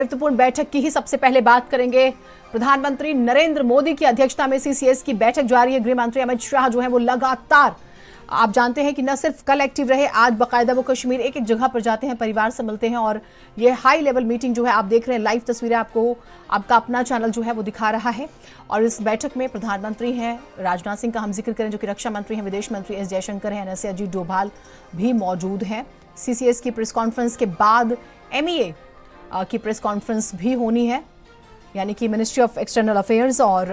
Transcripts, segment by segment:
महत्वपूर्ण बैठक की ही सबसे पहले बात करेंगे। प्रधानमंत्री नरेंद्र मोदी की अध्यक्षता में सीसीएस की बैठक जारी है। गृह मंत्री अमित शाह जो है वो लगातार, आप जानते हैं कि न सिर्फ कल एक्टिव रहे, आज बाकायदा वो कश्मीर एक एक जगह पर जाते हैं, परिवार से मिलते हैं और ये हाई लेवल मीटिंग जो है आप देख रहे हैं, लाइव तस्वीरें आपको आपका अपना चैनल जो है वो दिखा रहा है। और इस बैठक में प्रधानमंत्री हैं राजनाथ सिंह का हम जिक्र करें जो कि रक्षा मंत्री हैं, विदेश मंत्री एस जयशंकर हैं, एनएसए अजीत डोभाल भी मौजूद हैं। सीसीएस की प्रेस कॉन्फ्रेंस के बाद एमईए की प्रेस कॉन्फ्रेंस भी होनी है, यानी कि मिनिस्ट्री ऑफ एक्सटर्नल अफेयर्स। और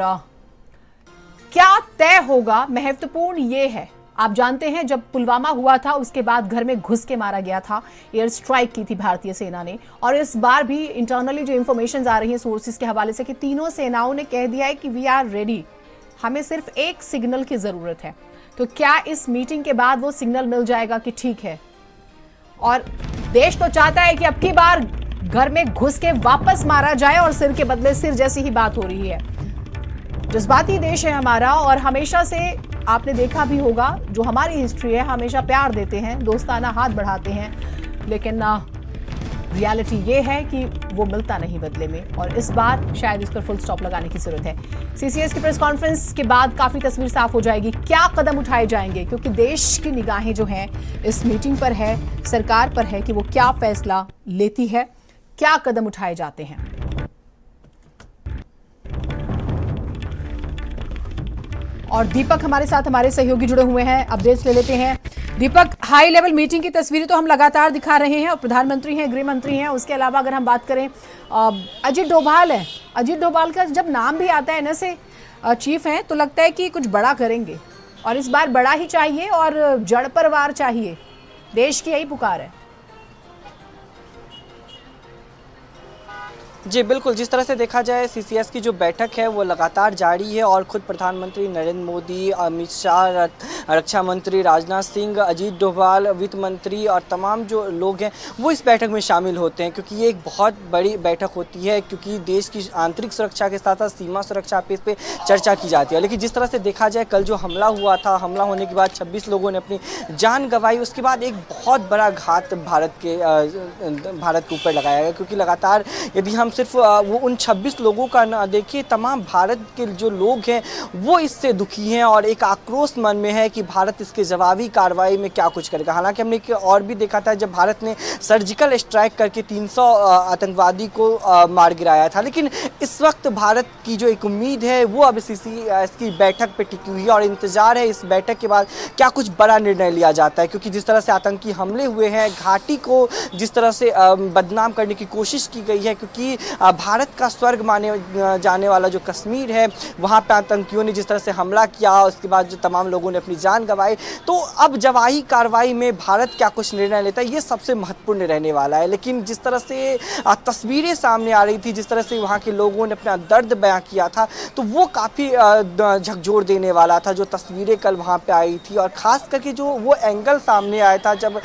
क्या तय होगा, महत्वपूर्ण ये है, आप जानते हैं जब पुलवामा हुआ था उसके बाद घर में घुस के मारा गया था, एयर स्ट्राइक की थी भारतीय सेना ने। और इस बार भी इंटरनली जो इंफॉर्मेशन आ रही है सोर्सेज के हवाले से कि तीनों सेनाओं ने कह दिया है कि वी आर रेडी, हमें सिर्फ एक सिग्नल की जरूरत है। तो क्या इस मीटिंग के बाद वो सिग्नल मिल जाएगा कि ठीक है? और देश तो चाहता है कि अब की बार घर में घुस के वापस मारा जाए और सिर के बदले सिर जैसी ही बात हो रही है। जज्बाती देश है हमारा और हमेशा से आपने देखा भी होगा, जो हमारी हिस्ट्री है, हमेशा प्यार देते हैं, दोस्ताना हाथ बढ़ाते हैं, लेकिन रियलिटी ये है कि वो मिलता नहीं बदले में। और इस बार शायद इस पर फुल स्टॉप लगाने की जरूरत है। सीसीएस की प्रेस कॉन्फ्रेंस के बाद काफी तस्वीर साफ हो जाएगी, क्या कदम उठाए जाएंगे, क्योंकि देश की निगाहें जो हैं इस मीटिंग पर है, सरकार पर है कि वो क्या फैसला लेती है, क्या कदम उठाए जाते हैं। और दीपक हमारे साथ, हमारे सहयोगी जुड़े हुए हैं, अपडेट्स ले लेते हैं। दीपक, हाई लेवल मीटिंग की तस्वीरें तो हम लगातार दिखा रहे हैं और प्रधानमंत्री हैं, गृह मंत्री हैं, उसके अलावा अगर हम बात करें अजीत डोभाल है। अजीत डोभाल का जब नाम भी आता है, एनएसए चीफ हैं, तो लगता है कि कुछ बड़ा करेंगे और इस बार बड़ा ही चाहिए और जड़ पर वार चाहिए, देश की यही पुकार है। जी बिल्कुल, जिस तरह से देखा जाए सीसीएस की जो बैठक है वो लगातार जारी है और खुद प्रधानमंत्री नरेंद्र मोदी, अमित शाह, रक्षा मंत्री राजनाथ सिंह, अजीत डोभाल, वित्त मंत्री और तमाम जो लोग हैं वो इस बैठक में शामिल होते हैं, क्योंकि ये एक बहुत बड़ी बैठक होती है, क्योंकि देश की आंतरिक सुरक्षा के साथ साथ सीमा सुरक्षा पे इस पर चर्चा की जाती है। लेकिन जिस तरह से देखा जाए, कल जो हमला हुआ था, हमला होने के बाद 26 लोगों ने अपनी जान गंवाई, उसके बाद एक बहुत बड़ा घात भारत के ऊपर लगाया गया, क्योंकि लगातार यदि हम सिर्फ वो उन 26 लोगों का ना देखिए, तमाम भारत के जो लोग हैं वो इससे दुखी हैं और एक आक्रोश मन में है कि भारत इसके जवाबी कार्रवाई में क्या कुछ करेगा। हालांकि हमने और भी देखा था जब भारत ने सर्जिकल स्ट्राइक करके 300 आतंकवादी को मार गिराया था, लेकिन इस वक्त भारत की जो एक उम्मीद है वो अब सीसीएस की बैठक पे टिकी हुई है और इंतजार है इस बैठक के बाद क्या कुछ बड़ा निर्णय लिया जाता है। क्योंकि जिस तरह से आतंकी हमले हुए हैं, घाटी को जिस तरह से बदनाम करने की कोशिश की गई है, क्योंकि भारत का स्वर्ग माने जाने वाला जो कश्मीर है, वहाँ पे आतंकियों ने जिस तरह से हमला किया, उसके बाद जो तमाम लोगों ने अपनी जान गंवाई, तो अब जवाबी कार्रवाई में भारत क्या कुछ निर्णय लेता है ये सबसे महत्वपूर्ण रहने वाला है। लेकिन जिस तरह से तस्वीरें सामने आ रही थी, जिस तरह से वहाँ के लोगों ने अपना दर्द बयां किया था, तो वो काफ़ी झकझोर देने वाला था जो तस्वीरें कल वहाँ पर आई थी। और ख़ास करके जो वो एंगल सामने आया था जब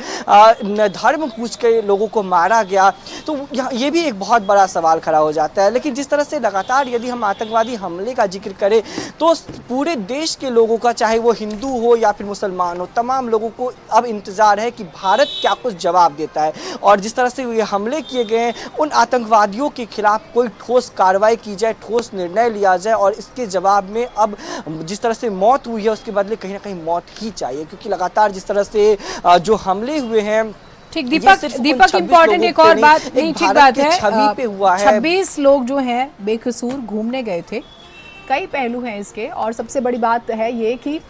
धर्म पूछ के लोगों को मारा गया, तो ये भी एक बहुत बड़ा सवाल खड़ा हो जाता है। लेकिन जिस तरह से लगातार यदि हम आतंकवादी हमले का जिक्र करें तो पूरे देश के लोगों का, चाहे वो हिंदू हो या फिर मुसलमान हो, तमाम लोगों को अब इंतजार है कि भारत क्या कुछ जवाब देता है। और जिस तरह से ये हमले किए गए हैं, उन आतंकवादियों के खिलाफ कोई ठोस कार्रवाई की जाए, ठोस निर्णय लिया जाए और इसके जवाब में अब जिस तरह से मौत हुई है उसके बदले कहीं ना कहीं मौत ही चाहिए, क्योंकि लगातार जिस तरह से जो हमले हुए हैं। ठीक, दीपक इम्पोर्टेंट एक और बात, नहीं ठीक बात है, छवि पे हुआ है। 26 लोग जो हैं बेकसूर घूमने गए थे, कई पहलू हैं इसके। और सबसे बड़ी बात है ये कि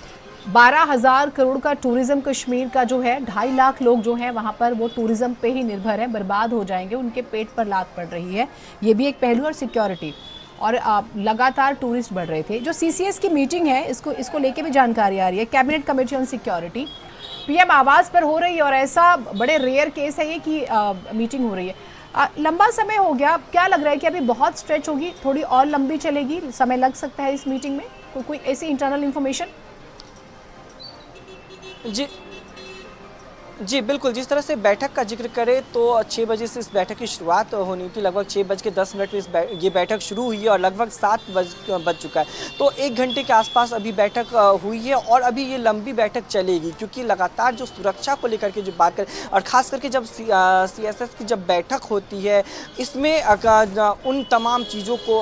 12,000 करोड़ का टूरिज्म कश्मीर का जो है, 2.5 लाख लोग जो हैं वहाँ पर वो टूरिज्म पे ही निर्भर है, बर्बाद हो जाएंगे, उनके पेट पर लात पड़ रही है, ये भी एक पहलू। और सिक्योरिटी और लगातार टूरिस्ट बढ़ रहे थे। जो सीसीएस की मीटिंग है इसको लेके भी जानकारी आ रही है, cabinet committee on security PM आवास पर हो रही है और ऐसा बड़े रेयर केस है ये कि मीटिंग हो रही है। लंबा समय हो गया, क्या लग रहा है कि अभी बहुत स्ट्रेच होगी, थोड़ी और लंबी चलेगी, समय लग सकता है इस मीटिंग में? कोई ऐसी इंटरनल इंफॉर्मेशन? जी बिल्कुल, जिस तरह से बैठक का जिक्र करें तो 6 बजे से इस बैठक की शुरुआत होनी थी। लगभग 6:10 पे ये बैठक शुरू हुई है और लगभग 7 बज चुका है। तो 1 घंटे के आसपास अभी बैठक हुई है और अभी ये लंबी बैठक चलेगी, क्योंकि लगातार जो सुरक्षा को लेकर के जो बात करें और ख़ास करके जब सीएसएस की जब बैठक होती है, इसमें उन तमाम चीज़ों को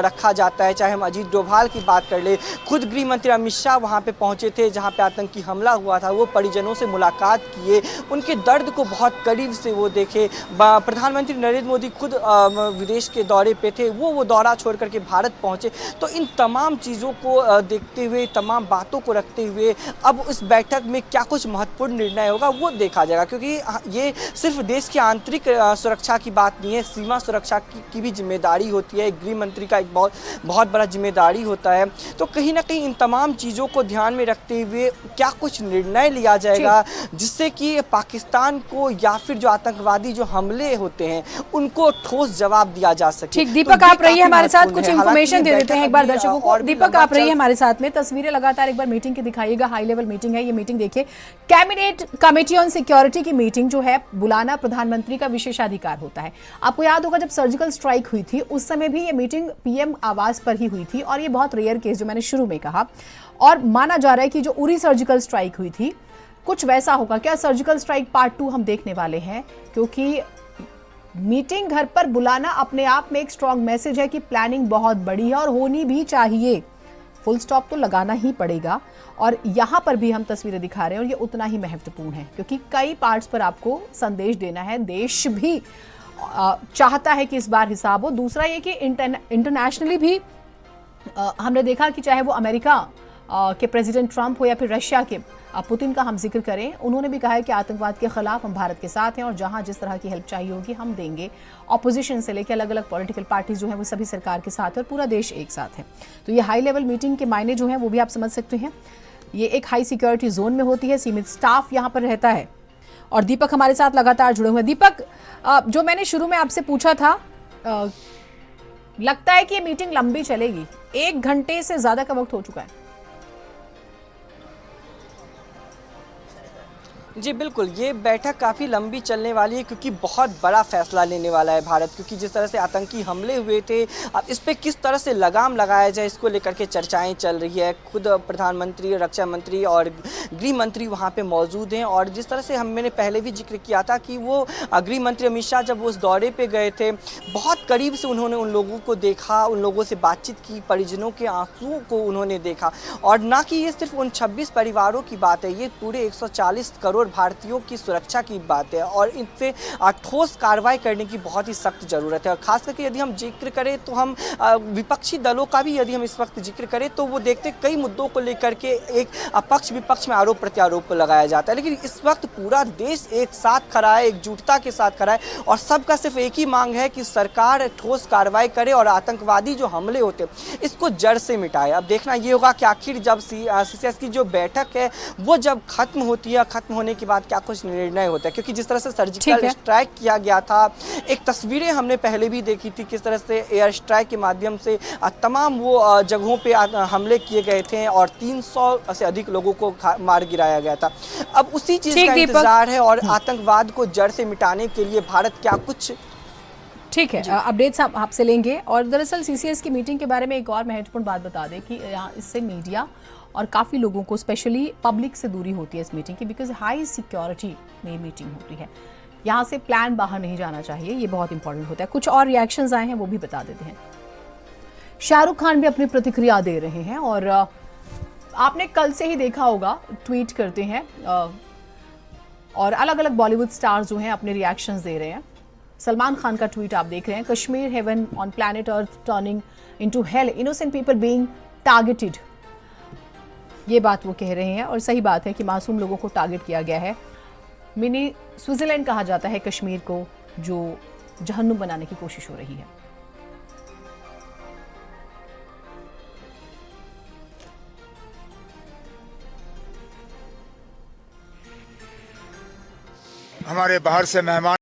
रखा जाता है। चाहे हम अजीत डोभाल की बात कर लें, खुद गृह मंत्री अमित शाह वहाँ पे पहुँचे थे जहाँ पे आतंकी हमला हुआ था। वो परिजनों से मुलाकात किए, उनके दर्द को बहुत करीब से वो देखे। प्रधानमंत्री नरेंद्र मोदी खुद विदेश के दौरे पे थे, वो दौरा छोड़ करके भारत पहुंचे। तो इन तमाम चीज़ों को देखते हुए, तमाम बातों को रखते हुए अब उस बैठक में क्या कुछ महत्वपूर्ण निर्णय होगा वो देखा जाएगा, क्योंकि ये सिर्फ देश की आंतरिक सुरक्षा की बात नहीं है, सीमा सुरक्षा की भी जिम्मेदारी होती है। गृह मंत्री का एक बहुत बड़ा जिम्मेदारी होता है। तो कहीं ना कहीं इन तमाम चीज़ों को ध्यान में रखते हुए क्या कुछ निर्णय लिया जाएगा जिससे कि पाकिस्तान को या फिर जो आतंकवादी जो हमले होते हैं उनको ठोस जवाब दिया जा सके। ठीक, दीपक आप रहिए हमारे साथ, कुछ इन्फॉर्मेशन दे देते हैं एक बार दर्शकों को। दीपक आप रहिए हमारे साथ में, तस्वीरें लगातार एक बार मीटिंग की दिखाइएगा। हाई लेवल मीटिंग है ये, मीटिंग देखिए। कैबिनेट कमेटी ऑन सिक्योरिटी की मीटिंग जो है बुलाना प्रधानमंत्री का विशेषाधिकार होता है। आपको याद होगा जब सर्जिकल स्ट्राइक हुई थी उस समय भी ये मीटिंग पीएम आवास पर ही हुई थी और ये बहुत रेयर केस जो मैंने शुरू में कहा, और माना जा रहा है कि जो उरी सर्जिकल स्ट्राइक हुई थी कुछ वैसा होगा। क्या सर्जिकल स्ट्राइक पार्ट 2 हम देखने वाले हैं? क्योंकि मीटिंग घर पर बुलाना अपने आप में एक स्ट्रॉन्ग मैसेज है कि प्लानिंग बहुत बड़ी है और होनी भी चाहिए। फुल स्टॉप तो लगाना ही पड़ेगा और यहां पर भी हम तस्वीरें दिखा रहे हैं और ये उतना ही महत्वपूर्ण है क्योंकि कई पार्ट्स पर आपको संदेश देना है। देश भी चाहता है कि इस बार हिसाब हो। दूसरा ये कि इंटरनेशनली भी हमने देखा कि चाहे वो अमेरिका के प्रेसिडेंट ट्रंप हो या फिर रशिया के पुतिन का हम जिक्र करें, उन्होंने भी कहा है कि आतंकवाद के खिलाफ हम भारत के साथ हैं और जहां जिस तरह की हेल्प चाहिए होगी हम देंगे। ऑपोजिशन से लेकर अलग अलग पॉलिटिकल पार्टीज जो हैं वो सभी सरकार के साथ है और पूरा देश एक साथ है। तो ये हाई लेवल मीटिंग के मायने जो हैं वो भी आप समझ सकते हैं। ये एक हाई सिक्योरिटी जोन में होती है, सीमित स्टाफ यहाँ पर रहता है और दीपक हमारे साथ लगातार जुड़े हुए हैं। दीपक, जो मैंने शुरू में आपसे पूछा था, लगता है कि ये मीटिंग लंबी चलेगी, 1 घंटे से ज्यादा का वक्त हो चुका है। जी बिल्कुल, ये बैठक काफ़ी लंबी चलने वाली है क्योंकि बहुत बड़ा फैसला लेने वाला है भारत, क्योंकि जिस तरह से आतंकी हमले हुए थे अब इस पे किस तरह से लगाम लगाया जाए इसको लेकर के चर्चाएं चल रही है। खुद प्रधानमंत्री, रक्षा मंत्री और गृह मंत्री वहाँ पे मौजूद हैं और जिस तरह से मैंने पहले भी जिक्र किया था कि वो गृह मंत्री अमित शाह जब उस दौरे पर गए थे बहुत करीब से उन्होंने उन लोगों को देखा, उन लोगों से बातचीत की, परिजनों के आंसुओं को उन्होंने देखा। और ना कि ये सिर्फ उन 26 परिवारों की बात है, ये पूरे 140 करोड़ भारतीयों की सुरक्षा की बात है और इन पे ठोस कार्रवाई करने की बहुत ही सख्त ज़रूरत है। और खास करके यदि हम जिक्र करें तो हम विपक्षी दलों का भी यदि हम इस वक्त जिक्र करें तो वो देखते कई मुद्दों को लेकर के एक पक्ष विपक्ष में आरोप प्रत्यारोप लगाया जाता है, लेकिन इस वक्त पूरा देश एक साथ खड़ा है, एकजुटता के साथ खड़ा है और सबका सिर्फ एक ही मांग है कि सरकार ठोस कार्रवाई करे और आतंकवादी जो हमले होते हैं इसको जड़ से मिटाए। अब देखना ये होगा कि आखिर जब सीसीएस की जो बैठक है वो जब खत्म होती है, खत्म होने के बाद क्या कुछ निर्णय होता है, क्योंकि जिस तरह से सर्जिकल स्ट्राइक किया गया था, एक तस्वीरें हमने पहले भी देखी थी किस तरह से एयर स्ट्राइक के माध्यम से तमाम वो जगहों पे हमले किए गए थे और 300 से अधिक लोगों को मार गिराया गया था। अब उसी चीज का इंतजार है और आतंकवाद को जड़ से मिटाने के लिए भारत क्या कुछ ठीक है, अपडेट्स आपसे लेंगे। और दरअसल सीसीएस की मीटिंग के बारे में एक और महत्वपूर्ण बात बता दें कि यहाँ इससे मीडिया और काफ़ी लोगों को स्पेशली पब्लिक से दूरी होती है इस मीटिंग की, बिकॉज हाई सिक्योरिटी में मीटिंग होती है, यहाँ से प्लान बाहर नहीं जाना चाहिए, ये बहुत इंपॉर्टेंट होता है। कुछ और रिएक्शंस आए हैं वो भी बता देते हैं। शाहरुख खान भी अपनी प्रतिक्रिया दे रहे हैं और आपने कल से ही देखा होगा ट्वीट करते हैं और अलग अलग बॉलीवुड स्टार्स जो हैं अपने रिएक्शंस दे रहे हैं। सलमान खान का ट्वीट आप देख रहे हैं, Kashmir heaven on planet earth turning into hello, innocent people being targeted. ये बात वो कह रहे हैं और सही बात है कि मासूम लोगों को टारगेट किया गया है। मिनी स्विट्जरलैंड कहा जाता है कश्मीर को, जो जहन्नुम बनाने की कोशिश हो रही है। हमारे बाहर से मेहमान